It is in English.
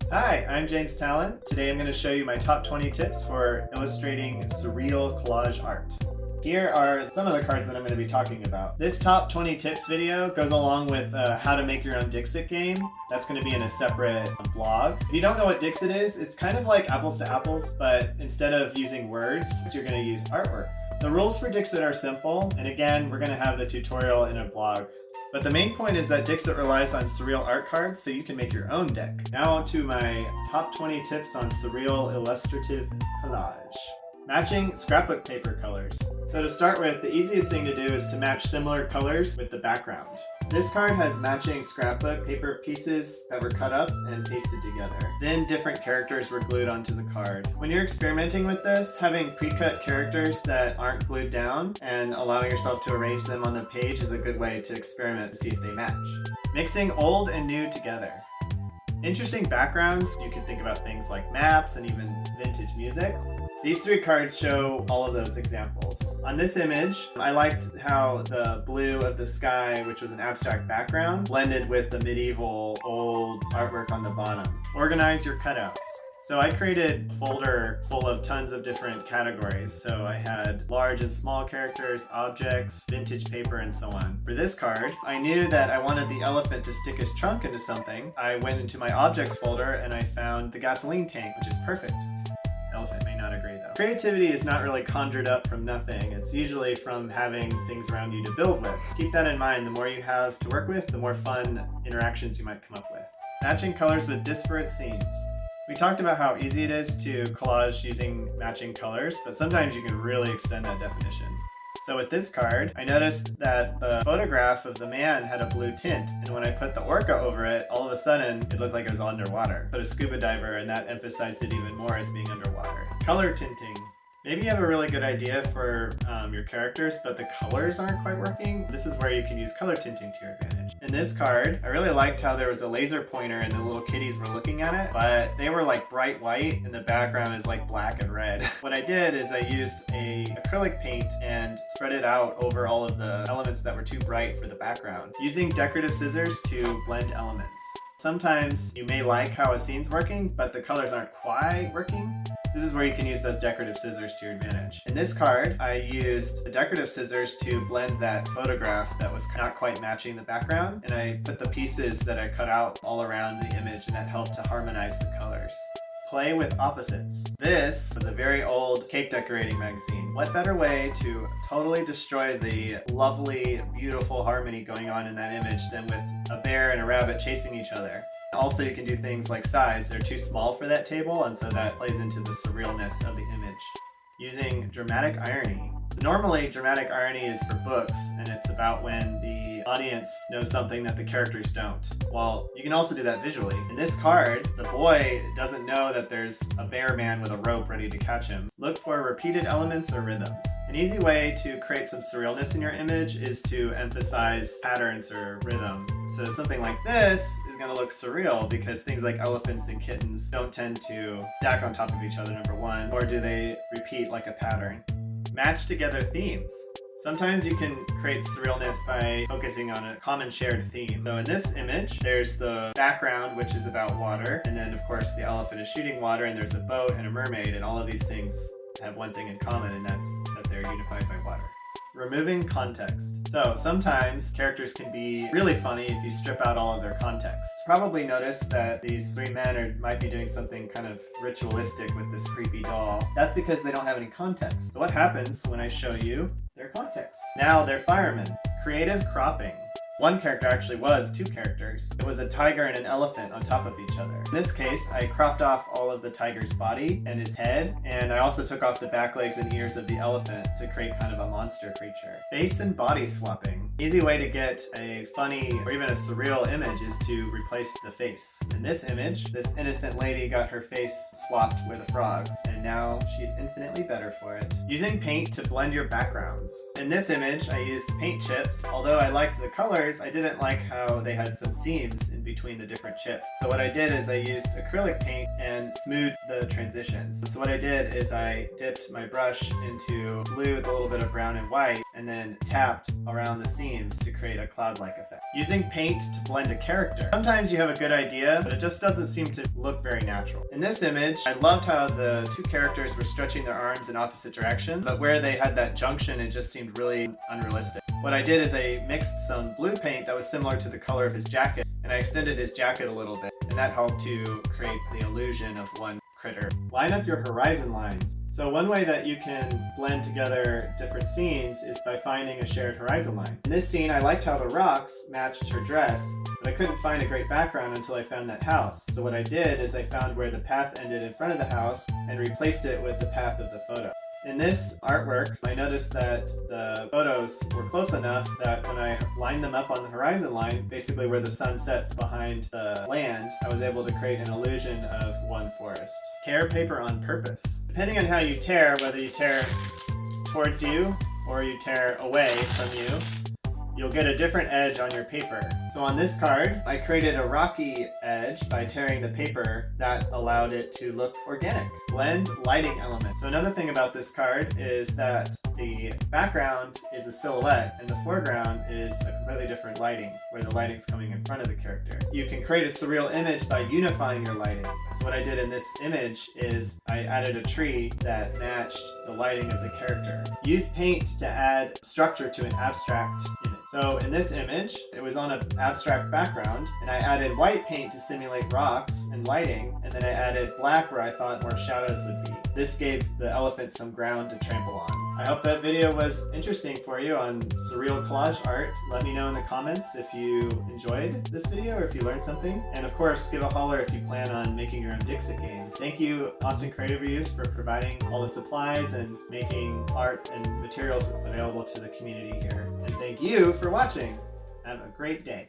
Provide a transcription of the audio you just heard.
Hi, I'm James Talon. Today I'm going to show you my top 20 tips for illustrating surreal collage art. Here are some of the cards that I'm going to be talking about. This top 20 tips video goes along with how to make your own Dixit game. That's going to be in a separate blog. If you don't know what Dixit is, it's kind of like apples to apples, but instead of using words, you're going to use artwork. The rules for Dixit are simple, and again, we're going to have the tutorial in a blog. But the main point is that Dixit relies on surreal art cards, so you can make your own deck. Now on to my top 20 tips on surreal illustrative collage. Matching scrapbook paper colors. So to start with, the easiest thing to do is to match similar colors with the background. This card has matching scrapbook paper pieces that were cut up and pasted together. Then different characters were glued onto the card. When you're experimenting with this, having pre-cut characters that aren't glued down and allowing yourself to arrange them on the page is a good way to experiment to see if they match. Mixing old and new together. Interesting backgrounds, you can think about things like maps and even vintage music. These three cards show all of those examples. On this image, I liked how the blue of the sky, which was an abstract background, blended with the medieval old artwork on the bottom. Organize your cutouts. So I created a folder full of tons of different categories. So I had large and small characters, objects, vintage paper, and so on. For this card, I knew that I wanted the elephant to stick his trunk into something. I went into my objects folder and I found the gasoline tank, which is perfect. Elephant may not agree though. Creativity is not really conjured up from nothing. It's usually from having things around you to build with. Keep that in mind. The more you have to work with, the more fun interactions you might come up with. Matching colors with disparate scenes. We talked about how easy it is to collage using matching colors, but sometimes you can really extend that definition. So with this card, I noticed that the photograph of the man had a blue tint, and when I put the orca over it, all of a sudden it looked like it was underwater. Put a scuba diver and that emphasized it even more as being underwater. Color tinting. Maybe you have a really good idea for your characters, but the colors aren't quite working. This is where you can use color tinting to your advantage. In this card, I really liked how there was a laser pointer and the little kitties were looking at it, but they were like bright white and the background is like black and red. What I did is I used a acrylic paint and spread it out over all of the elements that were too bright for the background, using decorative scissors to blend elements. Sometimes you may like how a scene's working, but the colors aren't quite working. This is where you can use those decorative scissors to your advantage. In this card, I used the decorative scissors to blend that photograph that was not quite matching the background, and I put the pieces that I cut out all around the image, and that helped to harmonize the colors. Play with opposites. This was a very old cake decorating magazine. What better way to totally destroy the lovely, beautiful harmony going on in that image than with a bear and a rabbit chasing each other? Also, you can do things like size. They're too small for that table, and so that plays into the surrealness of the image. Using dramatic irony. So normally, dramatic irony is for books, and it's about when the audience knows something that the characters don't. Well, you can also do that visually. In this card, the boy doesn't know that there's a bear man with a rope ready to catch him. Look for repeated elements or rhythms. An easy way to create some surrealness in your image is to emphasize patterns or rhythm. So something like this is going to look surreal because things like elephants and kittens don't tend to stack on top of each other, number one, nor do they repeat like a pattern. Match together themes. Sometimes you can create surrealness by focusing on a common shared theme. So in this image, there's the background, which is about water, and then of course the elephant is shooting water, and there's a boat and a mermaid, and all of these things have one thing in common, and that's that they're unified by water. Removing context. So sometimes characters can be really funny if you strip out all of their context. Probably noticed that these three men might be doing something kind of ritualistic with this creepy doll. That's because they don't have any context. So what happens when I show you their context? Now they're firemen. Creative cropping. One character actually was two characters. It was a tiger and an elephant on top of each other. In this case, I cropped off all of the tiger's body and his head, and I also took off the back legs and ears of the elephant to create kind of a monster creature. Face and body swapping. Easy way to get a funny or even a surreal image is to replace the face. In this image, this innocent lady got her face swapped with frogs, and now she's infinitely better for it. Using paint to blend your backgrounds. In this image, I used paint chips. Although I liked the colors, I didn't like how they had some seams in between the different chips. So what I did is I used acrylic paint and smoothed the transitions. So what I did is I dipped my brush into blue with a little bit of brown and white, and then tapped around the seams to create a cloud-like effect. Using paint to blend a character. Sometimes you have a good idea, but it just doesn't seem to look very natural. In this image, I loved how the two characters were stretching their arms in opposite direction, but where they had that junction, it just seemed really unrealistic. What I did is I mixed some blue paint that was similar to the color of his jacket, and I extended his jacket a little bit, and that helped to create the illusion of one critter. Line up your horizon lines. So one way that you can blend together different scenes is by finding a shared horizon line. In this scene, I liked how the rocks matched her dress, but I couldn't find a great background until I found that house. So what I did is I found where the path ended in front of the house and replaced it with the path of the photo. In this artwork, I noticed that the photos were close enough that when I lined them up on the horizon line, basically where the sun sets behind the land, I was able to create an illusion of one forest. Tear paper on purpose. Depending on how you tear, whether you tear towards you or you tear away from you, you'll get a different edge on your paper. So on this card, I created a rocky edge by tearing the paper that allowed it to look organic. Blend lighting elements. So another thing about this card is that the background is a silhouette and the foreground is a completely different lighting, where the lighting's coming in front of the character. You can create a surreal image by unifying your lighting. So what I did in this image is I added a tree that matched the lighting of the character. Use paint to add structure to an abstract image. So in this image, it was on an abstract background, and I added white paint to simulate rocks and lighting, and then I added black where I thought more shadows would be. This gave the elephant some ground to trample on. I hope that video was interesting for you on surreal collage art. Let me know in the comments if you enjoyed this video or if you learned something. And of course, give a holler if you plan on making your own Dixit game. Thank you, Austin Creative Reuse, for providing all the supplies and making art and materials available to the community here. And thank you for watching. Have a great day.